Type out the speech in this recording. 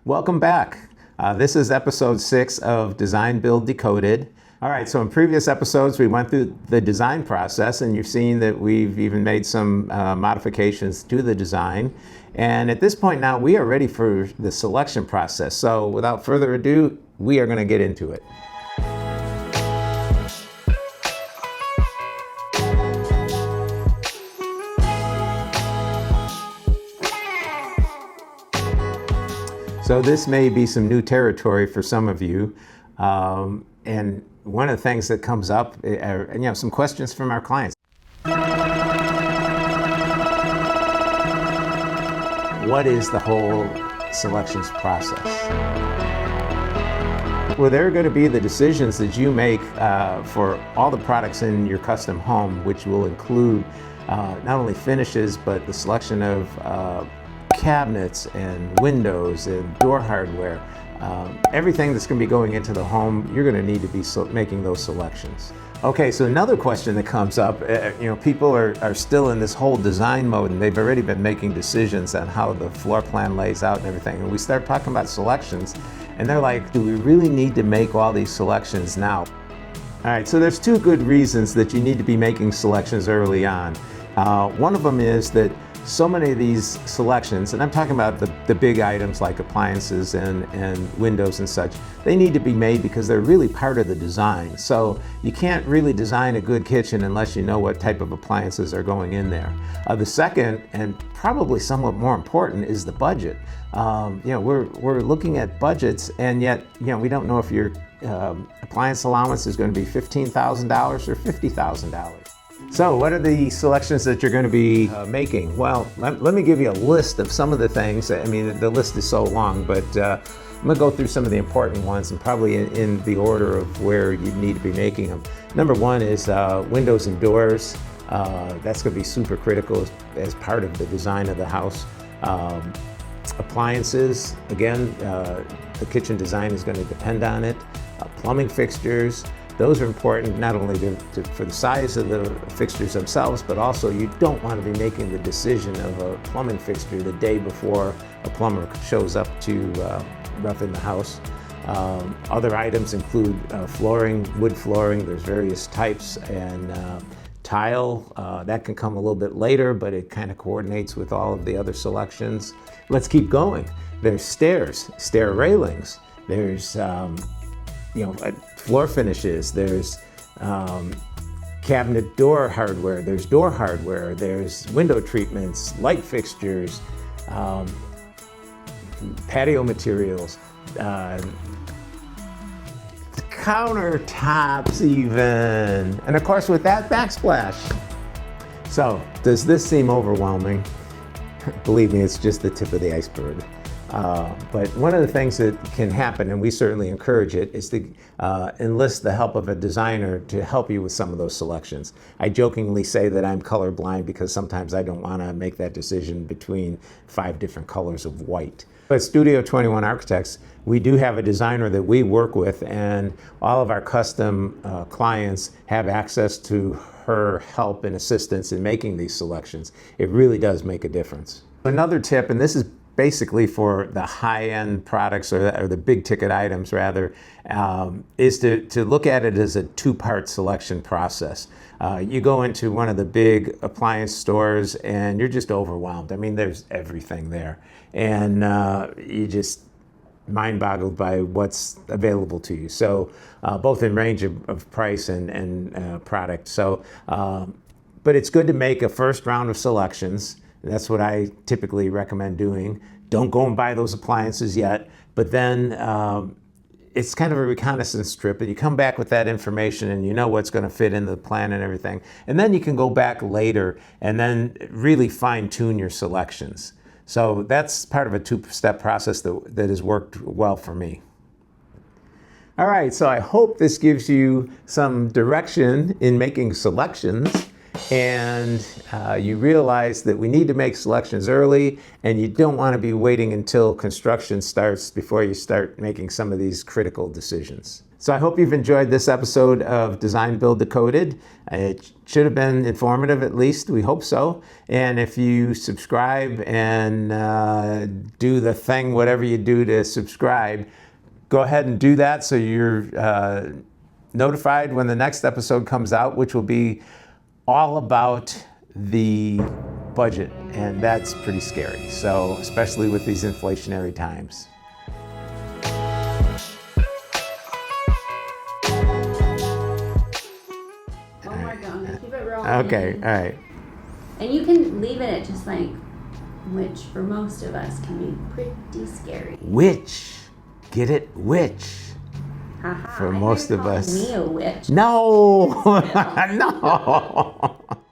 Welcome back. This is episode 6 of Design, Build, Decoded. All right, so in previous episodes, we went through the design process, and you've seen that we've even made some modifications to the design. And at this point now, we are ready for the selection process. So without further ado, we are going to get into it. So this may be some new territory for some of you. And one of the things that comes up are some questions from our clients. What is the whole selections process? Well, there are going to be the decisions that you make for all the products in your custom home, which will include not only finishes, but the selection of cabinets and windows and door hardware. Everything that's going to be going into the home, you're going to need to be making those selections. Okay, so another question that comes up, people are still in this whole design mode, and they've already been making decisions on how the floor plan lays out and everything. And we start talking about selections, and they're like, do we really need to make all these selections now? All right, so there's two good reasons that you need to be making selections early on. One of them is that so many of these selections, and I'm talking about the big items like appliances and windows and such, they need to be made because they're really part of the design. So you can't really design a good kitchen unless you know what type of appliances are going in there. The second, and probably somewhat more important, is the budget. We're looking at budgets, and yet we don't know if your appliance allowance is going to be $15,000 or $50,000. So what are the selections that you're going to be making? Well, let me give you a list of some of the things. I mean, the list is so long, but I'm going to go through some of the important ones, and probably in the order of where you need to be making them. Number one is windows and doors. That's going to be super critical as part of the design of the house. Appliances, again, the kitchen design is going to depend on it. Plumbing fixtures. Those are important not only for the size of the fixtures themselves, but also you don't want to be making the decision of a plumbing fixture the day before a plumber shows up to rough in the house. Other items include flooring, wood flooring. There's various types, and tile. That can come a little bit later, but it kind of coordinates with all of the other selections. Let's keep going. There's stairs, stair railings. There's floor finishes, there's cabinet door hardware, there's door hardware, there's window treatments, light fixtures, patio materials, countertops even, and of course with that, backsplash. So, does this seem overwhelming? Believe me, it's just the tip of the iceberg. But one of the things that can happen, and we certainly encourage it, is to enlist the help of a designer to help you with some of those selections. I jokingly say that I'm colorblind because sometimes I don't want to make that decision between 5 different colors of white. At Studio 21 Architects, we do have a designer that we work with, and all of our custom clients have access to her help and assistance in making these selections. It really does make a difference. Another tip, and this is basically for the high-end products or the big ticket items rather, is to look at it as a 2-part selection process. You go into one of the big appliance stores and you're just overwhelmed. I mean, there's everything there. And you just mind-boggled by what's available to you. So both in range of price and product. So, but it's good to make a first round of selections. That's what I typically recommend doing. Don't go and buy those appliances yet, but then it's kind of a reconnaissance trip, and you come back with that information and you know what's going to fit into the plan and everything. And then you can go back later and then really fine-tune your selections. So that's part of a 2-step process that has worked well for me. All right, so I hope this gives you some direction in making selections, and you realize that we need to make selections early, and you don't want to be waiting until construction starts before you start making some of these critical decisions. So I hope you've enjoyed this episode of Design, Build, Decoded. It should have been informative, at least. We hope so. And if you subscribe and do the thing, whatever you do to subscribe, go ahead and do that so you're notified when the next episode comes out, which will be all about the budget. And that's pretty scary. So, especially with these inflationary times. Keep it rolling. Okay, all right. And you can leave it at just like, which for most of us can be pretty scary. Witch. Get it? Witch. Haha, For most of us. Me a witch. No. No.